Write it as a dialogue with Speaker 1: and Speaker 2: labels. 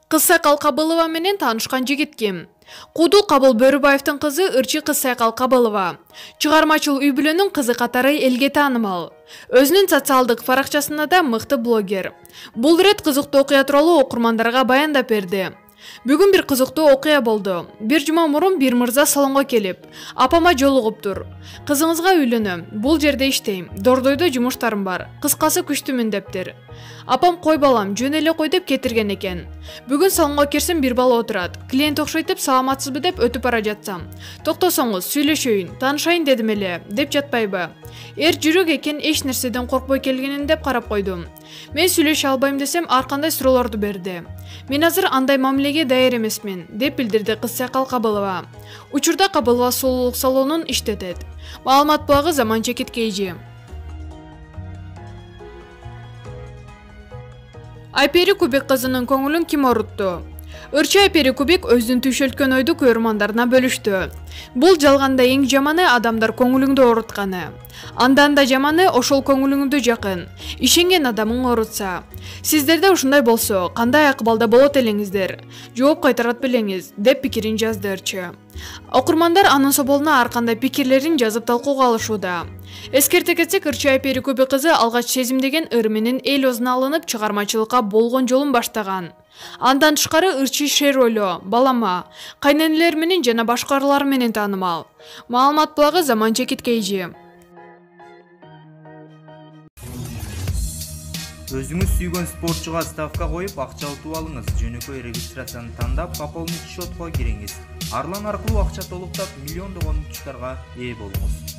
Speaker 1: Кыз Сайкал Кабылова менен таанышкан жигит ким? Кудул Кабыл Бөрүбаевдин кызы Ырчы Кыз Сайкал Кабылова. Чыгармачыл үй бүлөнүн кызы катары элге таанымал. Өзүнүн социалдык баракчасында да мыкты блогер. Бул ирет кызыктуу окуя тууралуу окурмандарга баяндап берди. Бүгүн бир кызыктуу окуя болду. Бир жума мурун бир мырза салонго келип, апама жолугуптур. Кызыңызга үйлөнөм, бул жерде иштейм, Дордойдо жумуштарым бар, кыскасы күчтүмүн дептир. Апам кой балам, жөн эле кой деп кетирген экен. Бүгүн салонго кирсем бир бала отурат. Клиент окшойт деп саламатсызбы деп өтүп бара жатсам. Токтосоңуз, сүйлөшөйүн, таанышайын дедим эле, деп жатпайбы? Эр жүрөк экен, эч нерседен коркпой келгенин деп карап койдум. Мен сүйлөшө албайм десем, ар кандай суроолорду берди. Мен азыр андай мамилеге даяр эмесмин, деп билдирди Кыз Сайкал Кабылова. Учурда Кабылова сулуулук салонун иштетет. Маалымат булагы Заманча Кеткейжи. Айпери Кубик кызынын көңүлүн ким орутту? Ырчы Айпери Кубик өзүнүн түйшөлткөн ойду көрөрмандарына бөлүштү. Бул жалганда эң жаманы адамдар көңүлүңдү орутканы. Андан да жаманы ошол көңүлүңдү жакын, ишенген адамың орутса. Сиздерде ушундай болсо, кандай акыбалда болот элеңиздер? Жооп кайтарат белеңиз, деп пикирин жазды Ырчы. Окурмандар анын соболуна ар кандай пикирлерин жазып талкууга алышууда. Эскерте кетсек, Ырчы Айпери Кубик кызы алгач сезимдеген ыр менен эл оозуна алынып чыгармачылыкка болгон жолун баштаган. Андан тышкары Ырчы Шероло, Балама, кайненелер менен жана башкалар менен таанымал. Маалымат булагы Заманча Кеткейжи.
Speaker 2: Өзүңүз сүйгөн спортчуга ставка коюп, акча утуп алыңыз. Жөнөкөй регистрацияны тандап, пополнить счетко кириңиз. Арлан аркылуу акча толуктап, миллиондогон утуштарга ээ болуңуз.